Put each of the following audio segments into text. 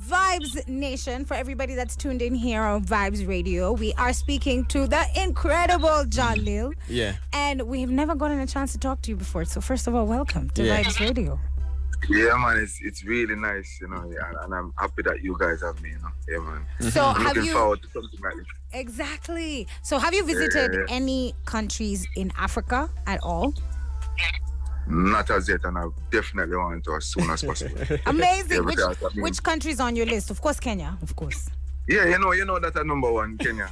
Vybez Nation, for everybody that's tuned in here on Vybez Radio, we are speaking to the incredible Jalil. Yeah. And we've never gotten a chance to talk to you before. So first of all, welcome to Yeah. Vybez Radio. Yeah, man, it's really nice, and I'm happy that you guys have me, Yeah, man. So I'm have looking you forward to something like this. exactly? So have you visited Yeah. any countries in Africa at all? Not as yet, and I definitely want to as soon as possible. Amazing. Yeah, which because, I mean- which countries on your list? Of course, Kenya. Of course. Yeah, you know that I'm number one, Kenya.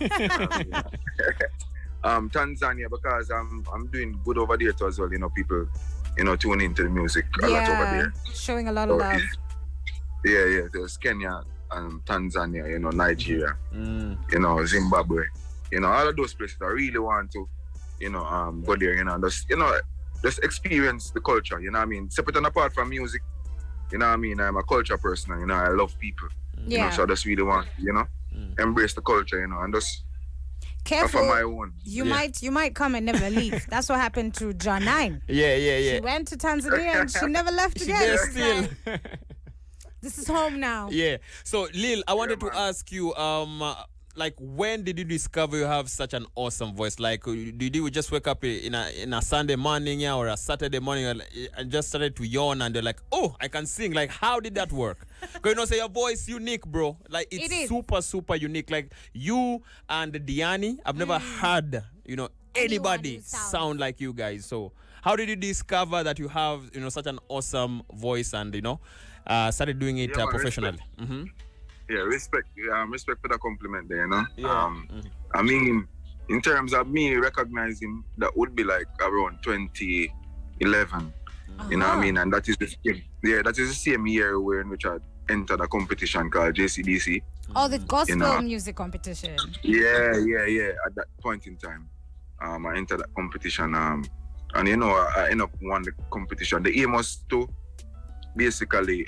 Tanzania, because I'm doing good over there too as well. People, tune into the music a lot over there. Showing a lot of So love. Yeah. There's Kenya and Tanzania, Nigeria, Zimbabwe, all of those places. I really want to, go there, just experience the culture. You know what I mean? Separate and apart from music. You know what I mean? I'm a culture person. I love people. Yeah. So I just really want, embrace the culture. And just Careful. for my own. You might come and never leave. That's what happened to John 9. Yeah. She went to Tanzania and she never left again. There It's still. like, this is home now. Yeah. So, Lil, I wanted to man. ask you, when did you discover you have such an awesome voice? Like, did you just wake up in a Sunday morning, or a Saturday morning, and just started to yawn, and they're like, oh, I can sing. Like, how did that work? Because say your voice unique, bro. Like, it's It is. super, super unique. Like you and Diani, I've never heard, anybody who sounds- sound like you guys. So, how did you discover that you have, such an awesome voice, and started doing it Yeah, man, professionally? Mm-hmm. Yeah, respect. Respect for the compliment there, Yeah. I mean, in terms of me recognizing, that would be like around 2011. You know what I mean? And that is the same. Yeah, that is the same year in which I entered a competition called JCDC. Oh, the gospel know. music competition. Yeah. At that point in time, I entered that competition. And I ended up won the competition. The aim was to basically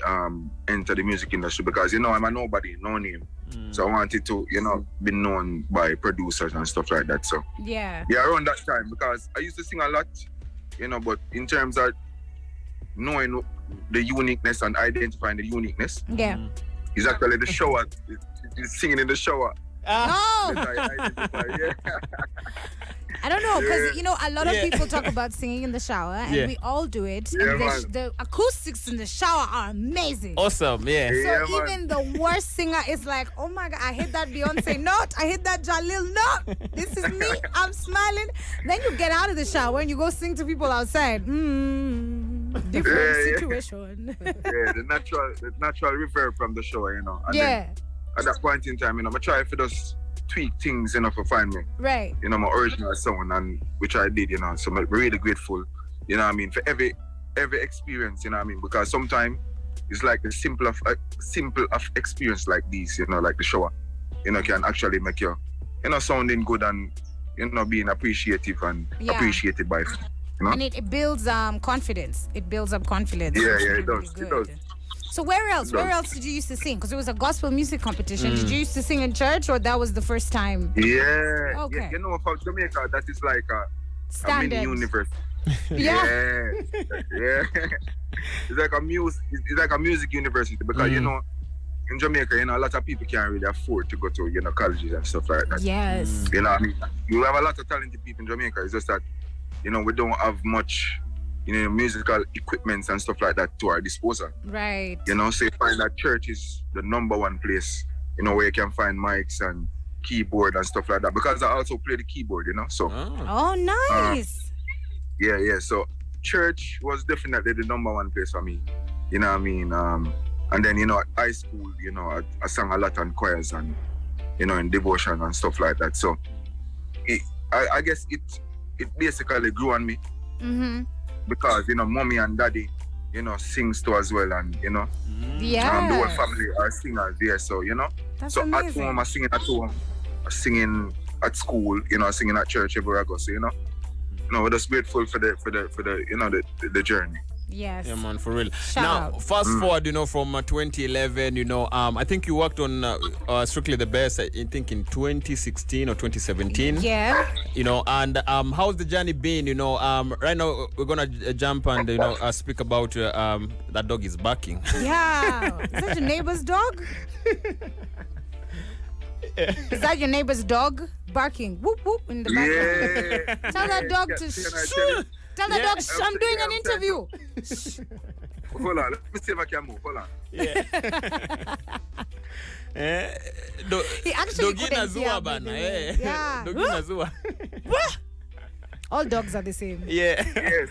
enter the music industry because I'm a nobody, no name. So I wanted to, be known by producers and stuff like that. So Yeah. yeah, around that time, because I used to sing a lot, but in terms of knowing the uniqueness and identifying the uniqueness, Yeah. is actually the shower. It's singing in the shower. Oh, That I identify, yeah. I don't know, because Yeah. a lot of Yeah. people talk about singing in the shower, and Yeah. we all do it. Yeah, and man. the acoustics in the shower are amazing. Awesome, yeah. So Yeah, man. even the worst singer is like, oh my God, I hit that Beyonce note, I hit that Jalil note. This is me, I'm smiling. Then you get out of the shower and you go sing to people outside. Different Yeah. situation. Yeah, the natural reverb from the shower, And Yeah, then at that point in time, I try to just tweak things, for find me, right. my original sound, and which I did, So I'm really grateful, for every experience, because sometimes it's like the simple of experience like these, like the shower, can actually make you, sounding good and, being appreciative and Yeah. appreciated by, And it builds confidence. It builds up confidence. Yeah, It's yeah, really, it does. really It good. does. So where else? It Where does. else did you used to sing? Because it was a gospel music competition. Did you used to sing in church, or that was the first time? Yeah. Okay. Yeah, for Jamaica, that is like a Standard. mini universe. Yeah. Yeah. It's like a music university because in Jamaica, a lot of people can't really afford to go to colleges and stuff like that. Yes. You know what I mean? You have a lot of talented people in Jamaica. It's just that we don't have much musical equipments and stuff like that to our disposal. Right. So you find that church is the number one place, where you can find mics and keyboard and stuff like that. Because I also play the keyboard, So Oh, nice. yeah. So church was definitely the number one place for me. You know what I mean? And then, at high school, I sang a lot on choirs and, in devotion and stuff like that. So I guess it basically grew on me Mm-hmm. because, mommy and daddy, sings too as well. And, Yeah. the whole family are singers there. So, That's so amazing. at home, I singing at home, I singing at school, singing at church everywhere I go. So, we're just grateful for the journey. Yes. Yeah, man, for real. Shout Now, out. fast forward, from 2011, I think you worked on Strictly the Best, I think in 2016 or 2017. Yeah. And how's the journey been? Right now we're gonna jump and speak about that dog is barking. Yeah. Is that your neighbor's dog? Is that your neighbor's dog barking? Whoop whoop in the background. Yeah. Tell that dog to shh. Tell that dog shh. I'm doing an interview. Hold on, let me see if I can move. Hold on. Yeah. He actually Dogi couldn't hear nazua me bana. doing- Yeah. Dogi nazua. All dogs are the same. Yeah. Yes.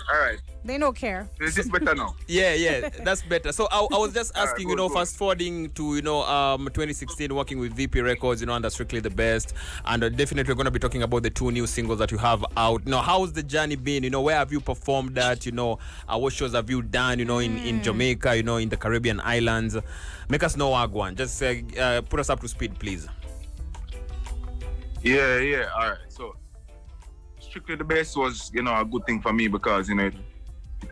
All right. They don't care. Is this better now? Yeah, that's better. So I was just Alright, asking, good. fast forwarding to 2016, working with VP Records, under Strictly the Best, and definitely we're going to be talking about the 2 new singles that you have out. Now, how's the journey been? Where have you performed at? What shows have you done? In Jamaica, in the Caribbean islands. Make us know, Agwan. Just put us up to speed, please. Yeah. All right. So, Strictly the Best was, a good thing for me because, it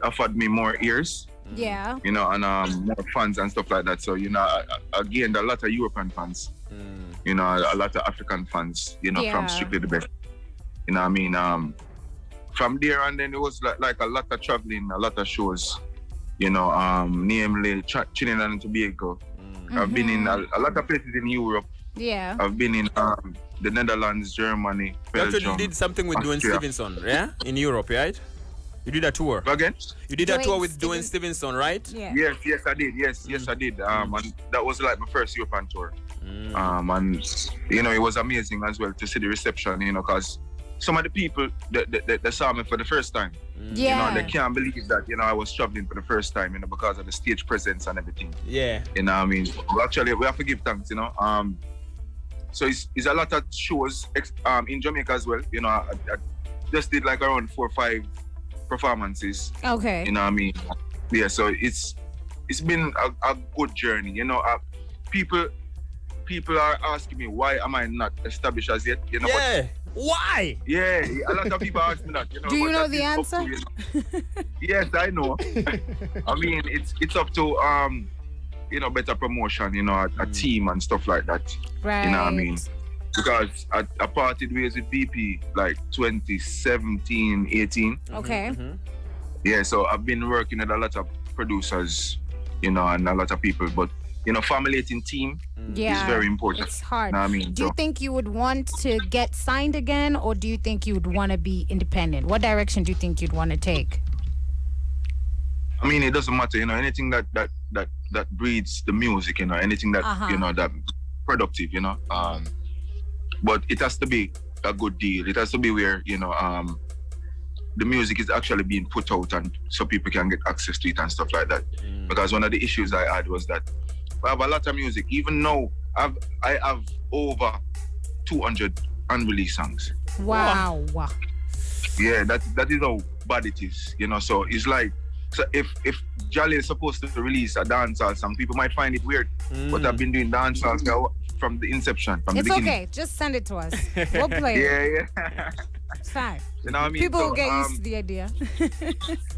offered me more ears, Yeah. and more fans and stuff like that. So, I gained a lot of European fans, a lot of African fans, Yeah. from Strictly the Best. You know what I mean? From there and then it was like a lot of traveling, a lot of shows, namely Trinidad and Tobago. I've been in a lot of places in Europe. Yeah. I've been in the Netherlands, Germany, You Belgium. actually did something with Dwayne Austria. Stevenson, yeah? In Europe, right? You did a tour. Again? You did a Dwayne tour with Dwayne Stevenson, right? Yeah. Yes, I did. Yes, I did. And that was like my first European tour. And it was amazing as well to see the reception, because some of the people that saw me for the first time, Yeah. they can't believe that, I was traveling for the first time, because of the stage presence and everything. Yeah. You know what I mean? Actually, we have to give thanks, So it's a lot of shows in Jamaica as well. I just did like around 4 or 5 performances. Okay. You know what I mean? Yeah, so it's been a good journey. People are asking me why am I not established as yet? Yeah. Why? Yeah, a lot of people ask me that. Do you but know that the is up answer? to, Yes, I know. I mean, it's up to better promotion. A team and stuff like that. Right. You know what I mean? Because I parted ways with VP like 2017, 18. Okay. Yeah, so I've been working with a lot of producers, and a lot of people. But, formulating team Yeah. is very important. It's hard. You know what I mean? Do you think you would want to get signed again, or do you think you would want to be independent? What direction do you think you'd want to take? I mean, it doesn't matter, anything that breeds the music, anything that, that productive, but it has to be a good deal. It has to be where, the music is actually being put out and so people can get access to it and stuff like that. Because one of the issues I had was that I have a lot of music, even though I have over 200 unreleased songs. Wow. Yeah, that is how bad it is, so it's like, so if Jolly is supposed to release a dancehall song, people might find it weird. But I've been doing dancehall now from the inception, from It's the beginning. okay. Just send it to us. We'll play it. Yeah. It's fine. You know what I mean? People So, will get used to the idea.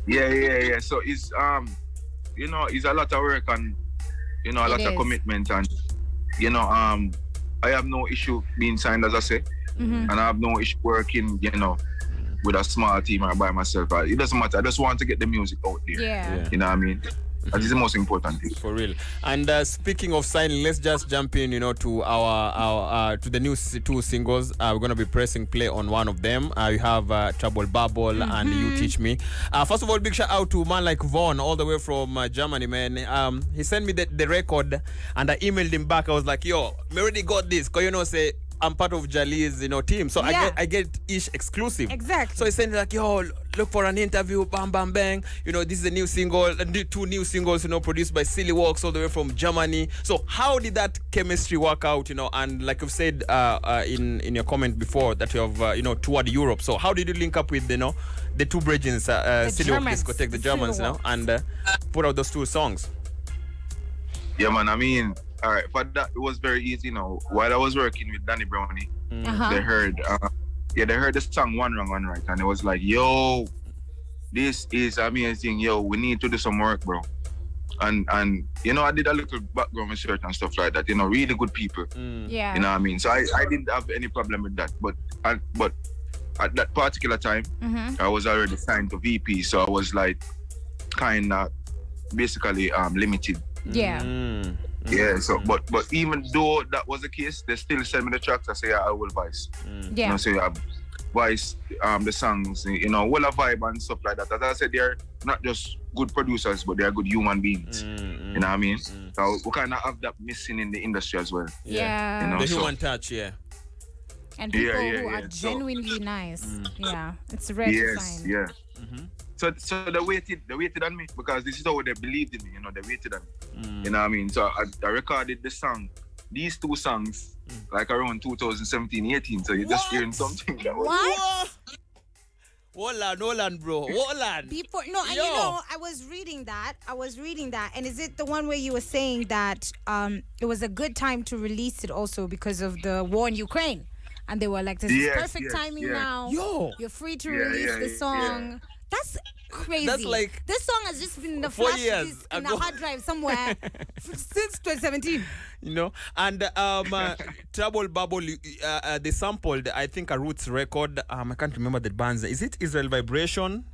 Yeah. So it's it's a lot of work and a lot of is. commitment and I have no issue being signed, as I say, and I have no issue working, with a small team or by myself. It doesn't matter. I just want to get the music out there. Yeah. You know what I mean? That is the most important thing. For real. And speaking of signing, let's just jump in, to our to the new 2 singles. We're gonna be pressing play on one of them. You have Trouble Bubble and You Teach Me. First of all, big shout out to a man like Vaughn, all the way from Germany, man. He sent me the record, and I emailed him back. I was like, yo, me already got this. Cause say I'm part of Jali's, team. So Yeah. I get ish exclusive. Exactly. So he sent like, yo, look for an interview, bam, bam, bang. This is a new single, 2 new singles, produced by Silly Walks all the way from Germany. So how did that chemistry work out, And like you've said in your comment before that you have, toured Europe. So how did you link up with, the 2 brethren, Silly Walk Germans, Discotheque, the Germans, Silly Walks. and put out those 2 songs? Yeah, man. I mean, all right, for that it was very easy. While I was working with Danny Brownie, they heard the song One Wrong, One Right, and it was like, yo, this is amazing. Yo, we need to do some work, bro. And you know, I did a little background research and stuff like that. You know, really good people. Yeah. You know what I mean? So I didn't have any problem with that. But at that particular time, I was already signed to VP, so I was like kind of basically limited. Yeah. Yeah. So but even though that was the case, they still send me the tracks. I say I will voice. Yeah. You know, so I voice the songs. You know, well a vibe and stuff like that. As I said, they're not just good producers, but they're good human beings. You know what I mean? So we kind of have that missing in the industry as well. Yeah. You know, The human touch, yeah. And people who are So- genuinely nice. Yeah. It's rare to Yes, find. yeah. So they waited on me because this is how they believed in me. You know, they waited on me. You know what I mean? So I recorded the song, these two songs, like around 2017, 18. So you're just hearing something that was. What? Hold on, bro. Hold on. Before and you Yo. know, I was reading that, and is it the one where you were saying that it was a good time to release it also because of the war in Ukraine, and they were like, "This is Yes, perfect yes, timing yeah. now. Yo. You're free to Yeah, release yeah, the yeah, song." That's crazy. That's like this song has just been in the 4 flash years disk in a ago. hard drive somewhere since 2017. You know, and Trouble Bubble, they sampled, I think, a Roots record. I can't remember the band's. Is it Israel Vibration?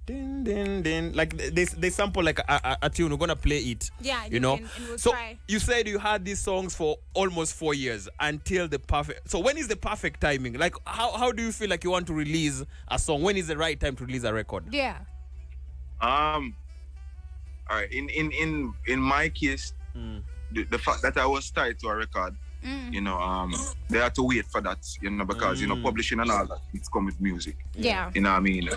Din, din, din. Like they sample like a tune. We're gonna play it. Yeah, you know. and we'll so try. you said you had these songs for almost 4 years until the perfect. So when is the perfect timing? Like how do you feel like you want to release a song? When is the right time to release a record? Yeah. All right. In my case, the fact that I was tied to a record, you know, they had to wait for that, you know, because you know, publishing and all that, it's come with music. Yeah. You know what I mean?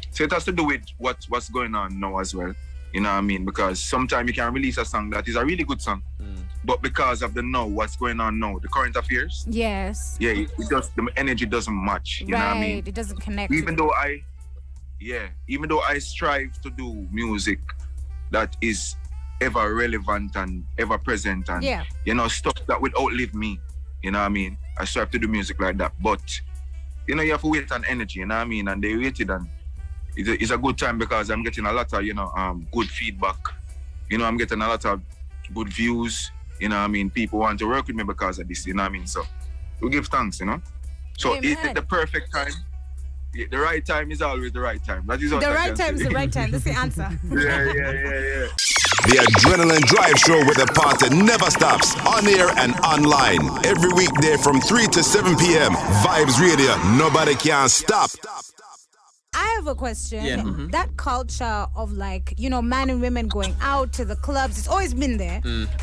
So it has to do with what's going on now as well. You know what I mean? Because sometimes you can release a song that is a really good song, but because of the now, what's going on now, the current affairs, Yes. yeah, it just the energy doesn't match. You know what I mean? It doesn't connect. Even though I strive to do music that is ever relevant and ever present and you know, stuff that would outlive me. You know what I mean? I strive to do music like that. But you know, you have to wait on energy, you know what I mean? And they waited, and it's a good time because I'm getting a lot of, you know, good feedback. You know, I'm getting a lot of good views. You know what I mean? People want to work with me because of this, you know what I mean? So we give thanks, you know? So it's the perfect time. The right time is always the right time. That is what the I right can time say. is the right time. That's the answer. Yeah. The Adrenaline Drive Show with the party never stops. On air and online. Every weekday from 3 to 7 p.m. Vibes Radio. Nobody can stop. I have a question. Yeah. That culture of like, you know, men and women going out to the clubs, it's always been there.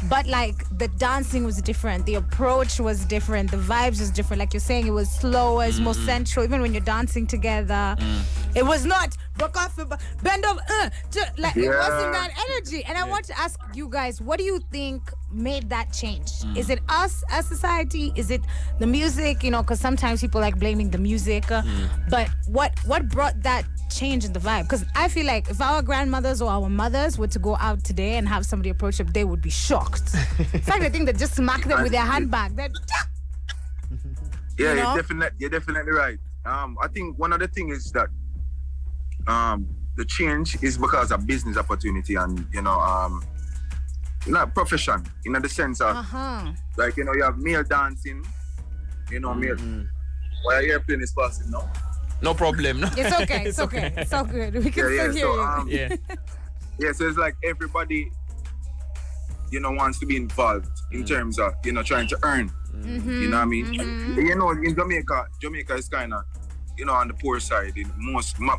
But like the dancing was different. The approach was different. The vibes was different. Like you're saying, it was slower, it's more sensual. Even when you're dancing together, it was not broke off, bend over, like it wasn't that energy. And I want to ask you guys, what do you think made that change? Is it us as society? Is it the music? You know, because sometimes people like blaming the music. But what brought that change in the vibe? Because I feel like if our grandmothers or our mothers were to go out today and have somebody approach them, they would be shocked. In fact, I think they just smack them with their handbag. Then, Yeah, you know? you're definitely right. I think one of the things is that the change is because of business opportunity and, you know, not profession, in the sense of, like, you know, you have male dancing, you know, male. Why are you playing this passing now? No problem. No. it's okay. It's okay. It's all good. We can still hear you. Yeah. Yeah, so it's like everybody, you know, wants to be involved in terms of, you know, trying to earn. You know what I mean? You know, in Jamaica is kind of, you know, on the poor side in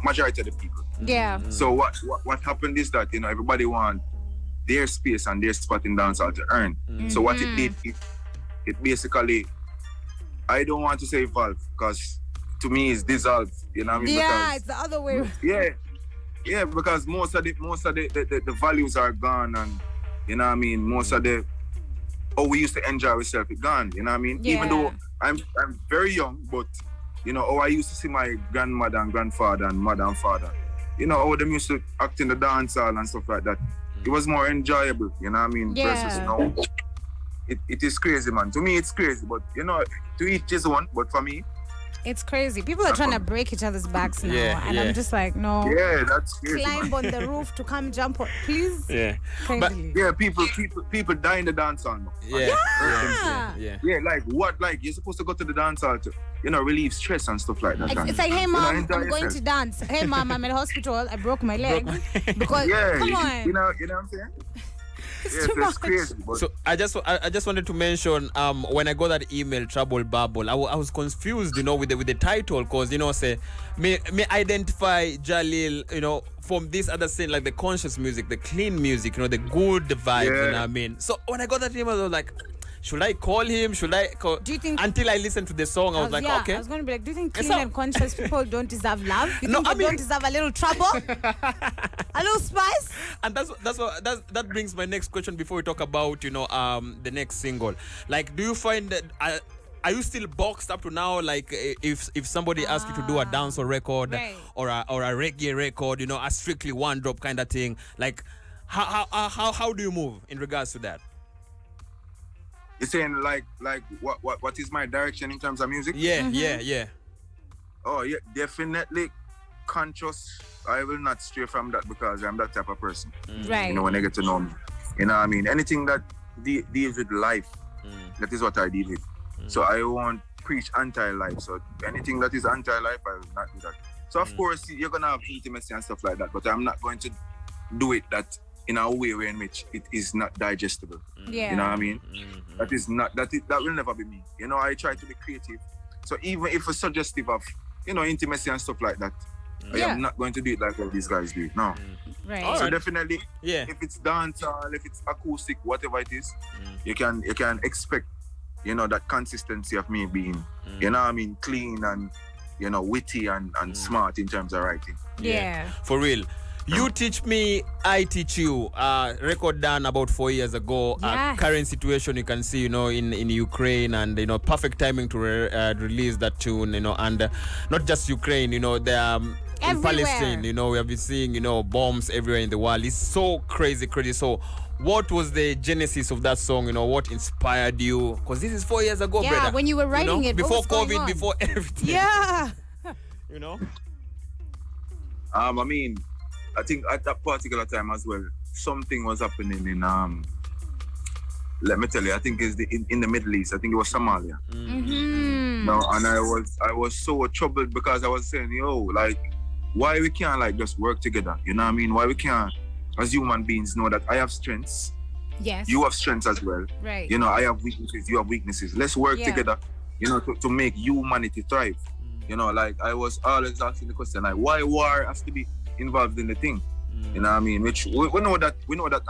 majority of the people. Yeah. So what happened is that, you know, everybody want their space and their spot in dancehall to earn. So what it did, it basically, I don't want to say evolve because to me it's dissolved. You know what I mean? Yeah, Because, it's the other way. yeah, because most of the values are gone, and you know what I mean. Most of the we used to enjoy ourselves is gone. You know what I mean? Yeah. Even though I'm very young, but you know, I used to see my grandmother and grandfather and mother and father. You know, how them used to act in the dance hall and stuff like that. It was more enjoyable, you know what I mean? Yeah. Versus now, it is crazy, man. To me, it's crazy, but you know, to each his own. But for me, It's crazy. People are trying to break each other's backs now. And I'm just like, no. Yeah, that's crazy. Climb on the roof to come jump on. Please. Yeah. Kindly. Yeah, people die in the dance hall. Yeah. Like what? Like you're supposed to go to the dance hall to, relieve stress and stuff like that. It's like, hey mom, I'm going to dance. Hey mom, I'm at the hospital. I broke my leg. Because come on. You know what I'm saying? It's too much. Crazy, so I just wanted to mention when I got that email Trouble Bubble, I was confused, with the title, because say me identify Jalil, from this other scene, like the conscious music, the clean music, the good vibes, you know what I mean? So when I got that email, I was like, should I call him? Should I call? Do you think? Until I listened to the song, I was like, okay. I was going to be like, do you think clean and conscious people don't deserve love? You No, think they don't deserve a little trouble? A little spice? And that brings my next question before we talk about the next single. Like, do you find that are you still boxed up to now? Like, if somebody asks you to do a dancehall record, right, or a reggae record, a strictly one drop kind of thing, like how do you move in regards to that? You're saying like what is my direction in terms of music? Yeah. Oh yeah, definitely conscious. I will not stray from that because I'm that type of person. Right. When they get to know me. You know what I mean? Anything that deals with life, that is what I deal with. So I won't preach anti-life. So anything that is anti-life, I will not do that. So of course you're gonna have intimacy and stuff like that, but I'm not going to do it that in a way in which it is not digestible. Yeah. You know what I mean? That is not that will never be me. I try to be creative. So even if it's suggestive of, intimacy and stuff like that, I am not going to do it like all these guys do it. No. Right. So definitely, if it's dancehall, if it's acoustic, whatever it is, you can expect, that consistency of me being, clean and, witty and smart in terms of writing. Yeah. For real. You teach me, I teach you. Record done about 4 years ago. Yes. Current situation you can see, in Ukraine, and perfect timing to release that tune, and not just Ukraine, in Palestine, we have been seeing, bombs everywhere in the world. It's so crazy. So, what was the genesis of that song? What inspired you? Because this is 4 years ago, brother. Yeah, when you were writing it, before what was COVID, going on? before everything. Yeah. I think at that particular time as well, something was happening in let me tell you, I think it's in the Middle East. I think it was Somalia. No, and I was so troubled because I was saying, why we can't just work together? You know what I mean? Why we can't, as human beings, know that I have strengths. Yes. You have strengths as well. Right. I have weaknesses. You have weaknesses. Let's work together. To make humanity thrive. I was always asking the question, why war has to be involved in the thing? You know what I mean? Which we know that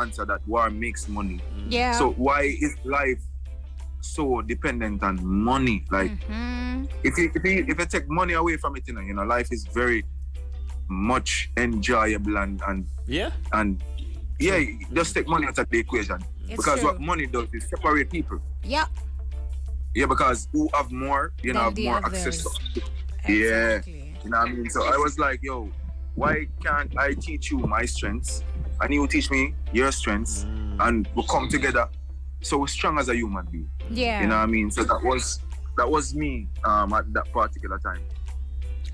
answer, that war makes money. Yeah. So why is life so dependent on money? Like if you take money away from it, life is very much enjoyable and just take money out of the equation. It's because true. what money does is separate people. Yeah. Yeah, because who have more, have more access to. Exactly. Yeah. You know what I mean? So I was like, why can't I teach you my strengths and you teach me your strengths and we'll come together so we're strong as a human being. Yeah. You know what I mean? So that was me at that particular time.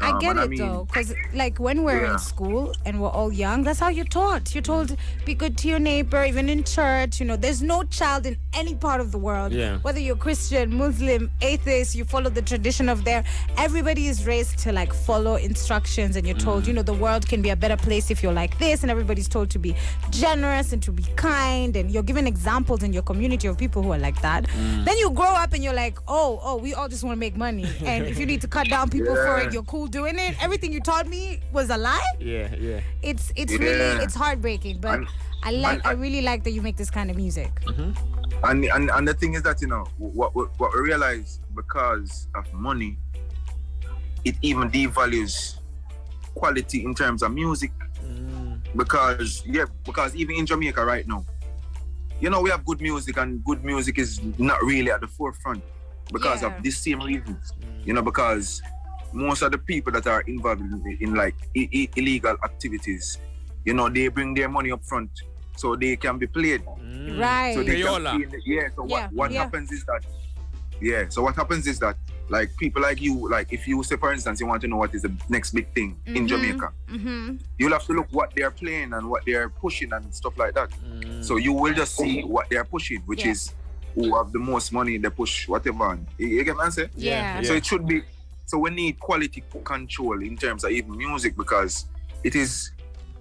I get it though, because when we're in school and we're all young, that's how you're taught. You're told be good to your neighbor, even in church. There's no child in any part of the world, whether you're Christian, Muslim, atheist, you follow the tradition of there. Everybody is raised to follow instructions, and you're told, the world can be a better place if you're like this, and everybody's told to be generous and to be kind, and you're given examples in your community of people who are like that. Then you grow up and you're like, oh, we all just want to make money, and if you need to cut down people for it, you're cool doing it. Everything you taught me was a lie. Yeah. It's really heartbreaking, but I really like that you make this kind of music. And the thing is that what we realize, because of money, it even devalues quality in terms of music. Because even in Jamaica right now, we have good music, and good music is not really at the forefront because of these same reasons. Because most of the people that are involved in illegal activities, they bring their money up front so they can be played. Right. So they can what happens is that so what happens is that like people like you, like if you say, for instance, you want to know what is the next big thing in Jamaica, you'll have to look what they're playing and what they're pushing and stuff like that. So you will just see what they're pushing, which is who have the most money, they push whatever. You get what I'm saying? Yeah. So it should be, so we need quality control in terms of even music because it is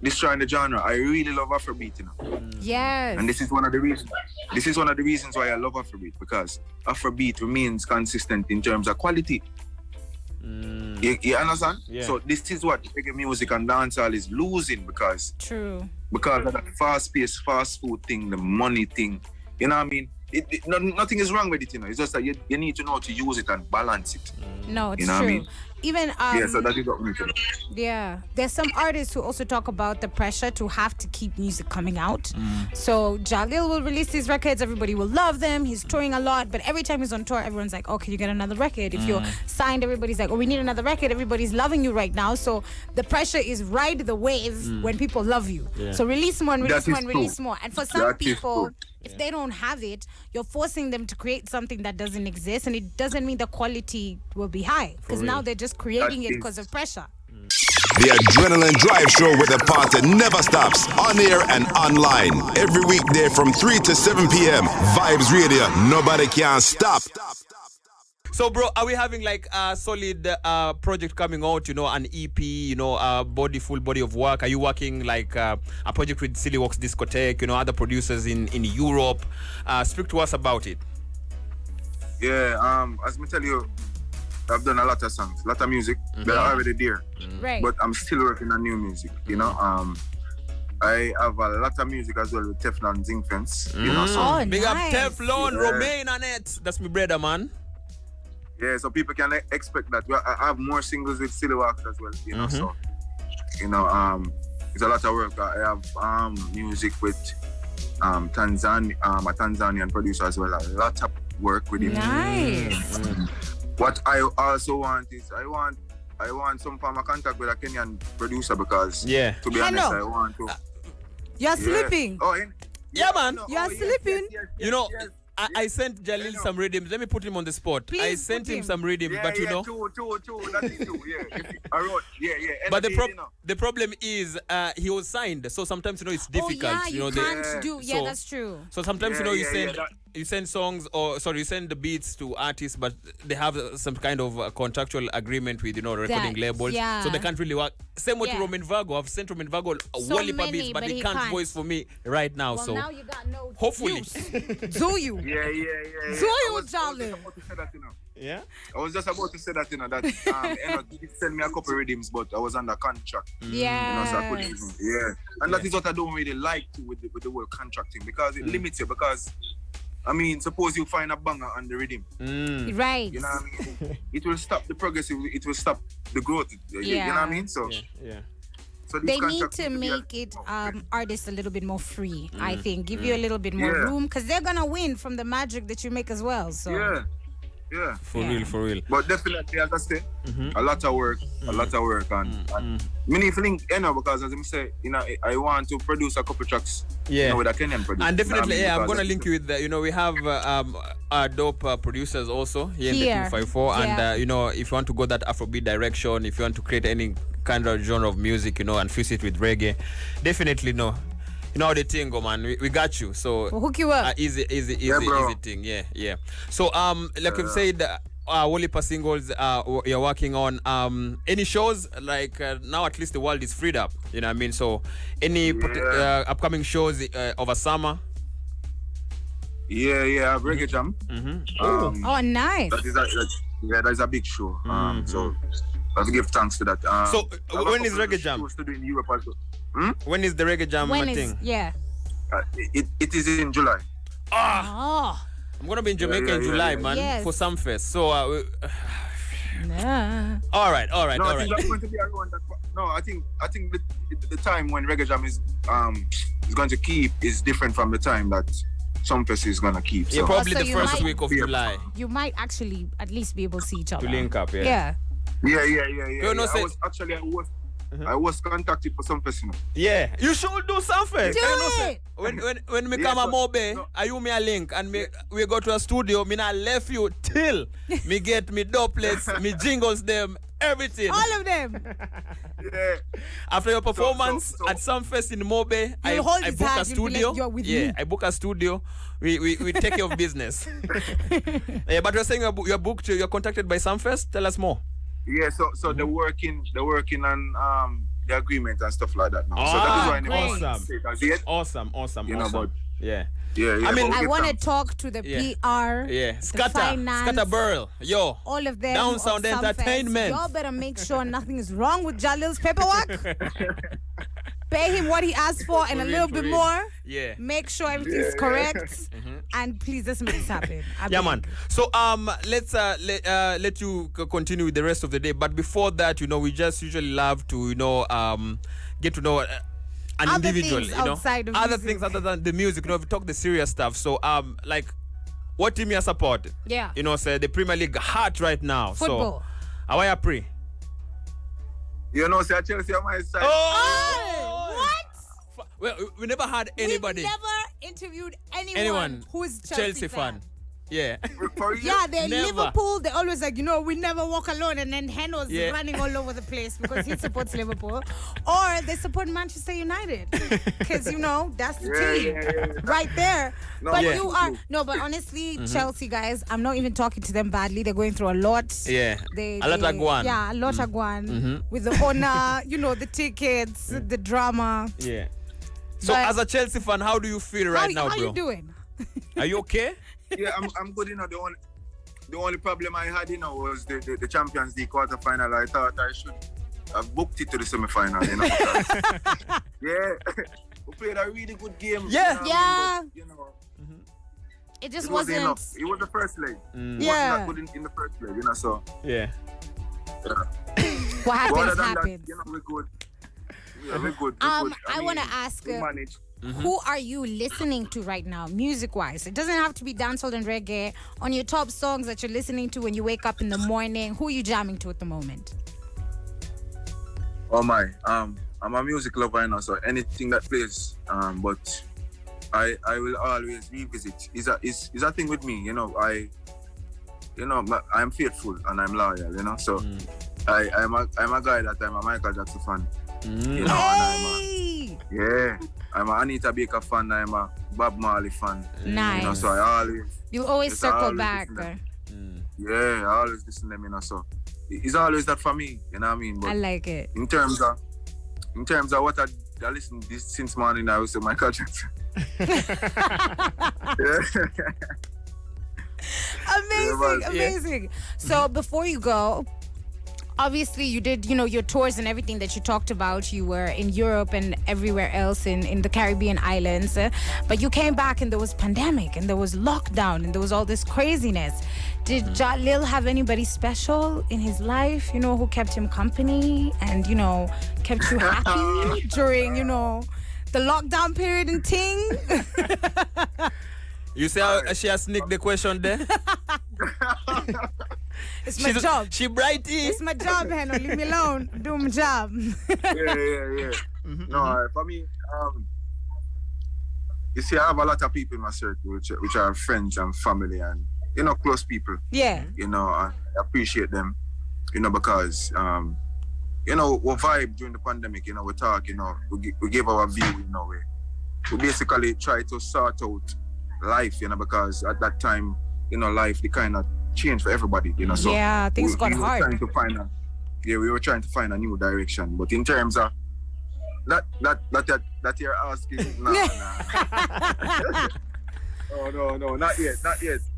destroying the genre. I really love Afrobeat, you know. Yes. And this is one of the reasons. This is one of the reasons why I love Afrobeat, because Afrobeat remains consistent in terms of quality. You understand? Yeah. So this is what reggae music and dancehall is losing because True. of that fast-paced, fast food thing, the money thing. You know what I mean? Nothing is wrong with it, you know. It's just that you need to know how to use it and balance it. No, it's You know what I true. mean? Even Yeah, so that is what we do. yeah, there's some artists who also talk about the pressure to have to keep music coming out. So Jalil will release his records, everybody will love them. He's touring a lot, but every time he's on tour, everyone's like, "Oh, can you get another record?" If you're signed, everybody's like, "Oh, we need another record." Everybody's loving you right now, so the pressure is ride the wave when people love you. Yeah. So release more, and release That more, is and release true. more. And for some That is people, true. if they don't have it, you're forcing them to create something that doesn't exist, and it doesn't mean the quality will be high because now they're just creating it because of pressure. The Adrenaline Drive Show where the party never stops. On air and online. Every weekday from 3 to 7 p.m. Vibes Radio. Nobody can stop. So, bro, are we having like a solid project coming out? You know, an EP. You know, full body of work. Are you working like a project with Silly Walks Discotheque? You know, other producers in Europe. Speak to us about it. Yeah, as me tell you, I've done a lot of songs, a lot of music. They're already there. Right. But I'm still working on new music, you know. I have a lot of music as well with Teflon Zinc Fence, you know. So Oh, Big up nice. Teflon, Yeah. Romain and it. That's my brother, man. yeah, so people can expect that. Well, I have more singles with Silly Walks as well, you know. So, you know, it's a lot of work. I have music with a Tanzanian producer as well. A lot of work with him. Nice. What I also want is I want some form of contact with a Kenyan producer because to be honest, Heno. I want to. You're sleeping. Oh, Yeah, man. You are sleeping? You know, I sent Jalil some rhythms. Let me put him on the spot. Please I sent put him him. some rhythms, but you know. two. That is two. Yeah, I wrote. Yeah. But Energy, you know. the problem is he was signed, so sometimes you know it's difficult. Oh, yeah, you know, you can't do. Yeah, so- that's true. So sometimes you Yeah, know you yeah, send yeah, you send songs you send the beats to artists, but they have some kind of contractual agreement with recording That, labels, yeah. so they can't really work. Same with Yeah. Roman Virgo. I've sent Roman Virgo a So whole heap of many, beats, but but he he can't can't. voice for me right now. Well, so now you got no hopefully. use. Do you? Yeah. So I you, was just darling. about to say that, you know. Yeah. I was just about to say that, you know, that he did send me a couple rhythms, but I was under contract. Yeah. You know, so I couldn't even, and that is what I don't really like to with the whole contracting because it limits you. Because I mean, suppose you find a banger on the rhythm, Right. you know what I mean? It will stop the progressive. It will stop the growth. You know what I mean? So, Yeah. so these They need contracts to be make it artists a little bit more free. I think give you a little bit more room because they're gonna win from the magic that you make as well. So yeah. For real. But definitely, as I say, a lot of work, and me need to link, because as I say, you know, I want to produce a couple tracks, with a Kenyan producer. And definitely, you know what I mean? I'm gonna Because link you with we have dope producers also here in the Here. 254, Yeah. and if you want to go that Afrobeat direction, if you want to create any kind of genre of music, and fuse it with reggae, definitely You know how the thing go, man. We got you. So we'll hook you up. easy bro. thing. Yeah. So like we've said, Wolipa singles you're working on. Any shows like now at least the world is freed up. You know what I mean? So any upcoming shows over summer? Yeah, I have Reggae Jam. Oh, nice. That is a big show. So I have to give thanks to that. So I have a when is couple of Reggae Jam? shows to do in Europe as well. When is the Reggae Jam When is thing? It is in July. Oh. I'm gonna be in Jamaica in July, man, Yes. for some fest. So Nah. all right. No, I think that's going to be around that. No, I think the time when Reggae Jam is going to keep is different from the time that Sumfest is gonna keep. Yeah, So. probably So the you first might- week of July You might actually at least be able to see each other. to link up. Yeah. Yeah. You know, I say- was I was contacted for some person. Yeah, you should do something. Do You know, say, it. when me come a Mobe, I you me a link and we go to a studio. Me not left you till me get me doublets, me jingles them, everything. All of them. Yeah. After your performance so- at some fest in Mobe, I hold his book hand, a you'll be like, studio. "You're with yeah, me." I book a studio. We take care of business. Yeah, but you're saying you're booked. You're contacted by some fest. Tell us more. Yeah, so they're working on the agreement and stuff like that now. So that is why I never great. want to say it as yet. Awesome. You know, but Yeah. yeah. I mean, but I we want to get talk to the Yeah. PR, Yeah. the Scatter finance, Burl. Yo. all of them. Down of Sound some Entertainment. fest. Y'all better make sure nothing is wrong with Jalil's paperwork. Pay him what he asked for and a little bit more. Yeah. Make sure everything's correct. And please, let's make this happen. I Yeah, beg. man. So let's let you continue with the rest of the day. But before that, we just usually love to get to know an Other individual. things outside of other music. things other than the music. We talk the serious stuff. So like, what team you support? Yeah. Say the Premier League hot right now. Football. So how are you pre? say Chelsea on my side. Oh, what? Well, we never had anybody. We've never interviewed anyone Anyone who's Chelsea fan. Yeah. For you? Yeah, they're Never. Liverpool. They always like, we never walk alone. And then Heno's Yeah. running all over the place because he supports Liverpool. Or they support Manchester United. Because, that's the team. Yeah. Right there. No, but Yeah. you are... No, but honestly, Chelsea guys, I'm not even talking to them badly. They're going through a lot. Yeah. They, A lot are gone. Yeah, a lot are gone. With the owner, the tickets, the drama. Yeah. So But- as a Chelsea fan, how do you feel right now, how bro? you doing? Are you okay? Yeah, I'm good. The only problem I had, was the Champions League quarterfinal. I thought I should have booked it to the semi-final. because- yeah, we played a really good game. Yeah. But, It just it wasn't wasn't... enough. It was the first leg. It Yeah. wasn't that good in the first leg. So Yeah. What but happens, other than happens. that, we're good. Yeah, we're good. I want to ask, we managed. who are you listening to right now, music-wise? It doesn't have to be dancehall and reggae. On your top songs that you're listening to when you wake up in the morning, who are you jamming to at the moment? Oh my, I'm a music lover, so anything that plays, but I will always revisit. Is a thing with me, I'm faithful and I'm loyal, so I'm a guy that I'm a Michael Jackson fan, and Hey! I'm a Anita Baker fan, I'm a Bob Marley fan, Nice. so I always, You always Yes, I circle always back. listen I always listen to them, so it's always that for me, you know what I mean? But I like it. in terms of what I listen to this since morning, I would say Michael Jackson. Amazing. So before you go, obviously you did, your tours and everything that you talked about. You were in Europe and everywhere else in the Caribbean islands. But you came back and there was pandemic and there was lockdown and there was all this craziness. Did Jalil have anybody special in his life, who kept him company and, kept you happy during, the lockdown period and ting? You see how she has sneaked the question there? It's my job. She brighty. It's my job, Heno. Leave me alone. Do my job. Yeah. No, for me, you see, I have a lot of people in my circle, which are friends and family and, close people. Yeah. I appreciate them, because, we vibe during the pandemic, we talk, we give our view, we basically try to sort out life, because at that time, life, the kind of changed for everybody, so yeah, things got hard. We were trying to find a new direction, but in terms of that you're asking, nah. Oh, no, not yet.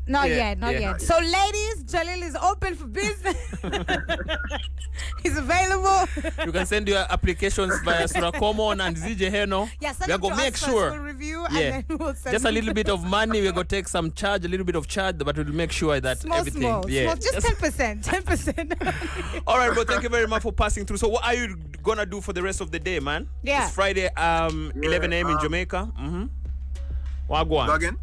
Not Yeah, yet. So, ladies, Jalil is open for business. He's available. You can send your applications via Sura Common and ZJ Heno. Yeah, send we are it going to to make us first. We'll sure. review Yeah. and then we'll send Just a little bit of money. We're going to take some charge, a little bit of charge, but we'll make sure that small, everything. small. Yeah. Just 10%. 10%. All right, bro. Thank you very much for passing through. So, what are you going to do for the rest of the day, man? Yeah. It's Friday, 11 a.m. in Jamaica. Wagwan. Again?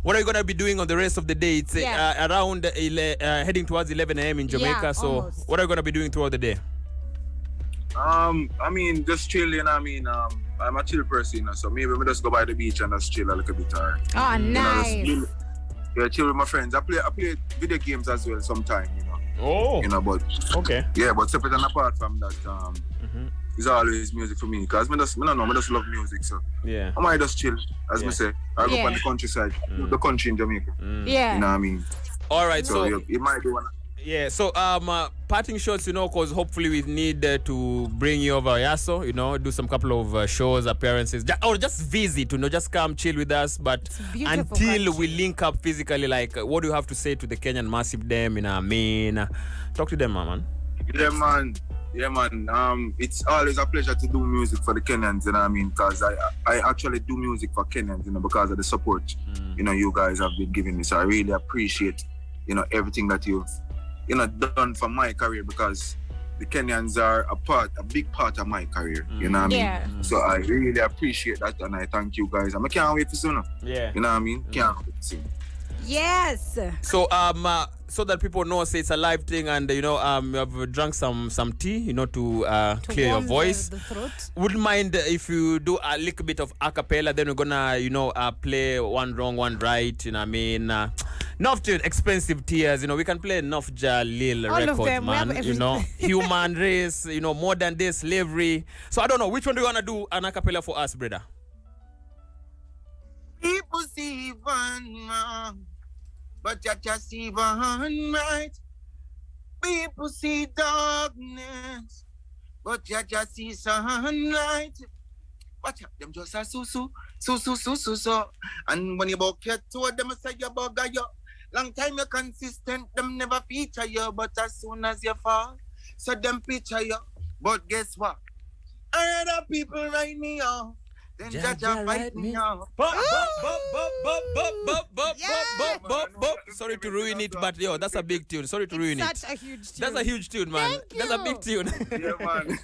What are you going to be doing on the rest of the day? It's Yeah. around heading towards 11 a.m. in Jamaica. Yeah, so, almost. what are you going to be doing throughout the day? I mean, just chill, you know what I mean? I'm a chill person, you know, so maybe we just go by the beach and just chill a little bit. Or, Oh, nice. You know, just chill with my friends. I play video games as well sometimes, you know. Oh. You know, but Okay. yeah, but separate and apart from that, it's always music for me. Because I just love music, so Yeah. I might just chill, as me say. I go Yeah. on the countryside, the country in Jamaica. Yeah. You know what I mean? All right. So you might do one. Yeah, so parting shots, you know, because hopefully we need to bring you over, Yaso, you know, do some couple of shows, appearances, or just visit, you know, just come chill with us. But beautiful until country. we link up physically, like, what do you have to say to the Kenyan massive them, you know what I mean? Talk to them, man. Yeah, man. It's always a pleasure to do music for the Kenyans, you know what I mean? Because I actually do music for Kenyans, you know, because of the support, you know, you guys have been giving me. So I really appreciate, you know, everything that you've, you know, done for my career, because the Kenyans are a big part of my career. You know what I mean? Yeah. So I really appreciate that, and I thank you guys. I can't wait for soon. Yeah. You know what I mean? Can't wait for soon. Yes. So so that people know, say it's a live thing, and you know, you have drunk some tea, you know, to clear your warm voice. the throat. Wouldn't mind if you do a little bit of a cappella, then we're gonna, you know, play one wrong, one right, you know what I mean? Enough to expensive tears, you know, we can play enough Jalil All of records, them, we have man. You know, everything. human race, you know, modern day slavery. So I don't know, which one do you wanna do an a cappella for us, brother? People see one wrong, but you just see one right. People see darkness, but you just see sunlight. Watch out, them just a so. And when you buck your toe, them say you bugger you. Long time you're consistent, them never feature you. But as soon as you fall, so them picture you. But guess what? I other people write me off. Then judge fight me off. Sorry to ruin it, but yo, that's a big tune. Sorry to ruin it. Such a huge tune. That's a huge tune, man. Thank That's a you. big tune. Yeah, man.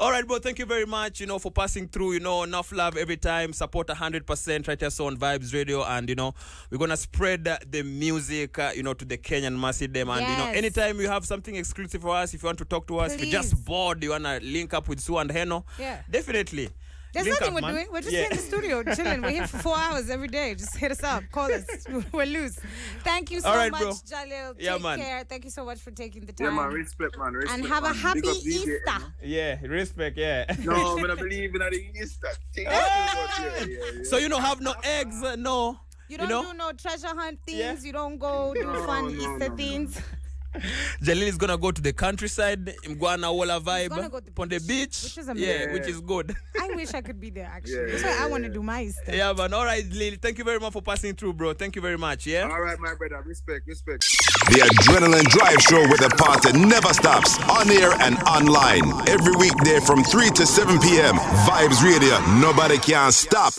All right, bro. Thank you very much, you know, for passing through. You know, enough love every time. Support 100% right here so on Vybez Radio, and you know, we're gonna spread the music, you know, to the Kenyan massive them. And you know, Yes. anytime you have something exclusive for us, if you want to talk to us, if you're just Please. bored, you wanna link up with Sura and Heno, Yeah. definitely. There's Link nothing up, we're man. doing. We're just Yeah. here in the studio chilling. We're here for 4 hours every day. Just hit us up. Call us. We're loose. Thank you so All right, much, bro. Jalil. Yeah, Take man. care. Thank you so much for taking the Yeah, time. man. Respect, man. Respect, And have a man. happy Big up DJ, Easter. you know? Yeah, respect. Yeah. No, I don't believe in the Easter thing. Yeah. So you don't have no eggs, no. You don't know? do no treasure hunt things. Yeah. You don't go do fun Easter things. Jalil is gonna go to the countryside, Mgwana Walla gonna vibe, go to on the beach. which is yeah, amazing. which is good. I wish I could be there actually. Yeah, That's why I want to do my Easter. Yeah, man. All right, Lil. Thank you very much for passing through, bro. Thank you very much. Yeah. All right, my brother. Respect. The Adrenaline Drive Show with the party never stops. On air and online. Every weekday from 3 to 7 p.m. Vybez Radio. Nobody can stop.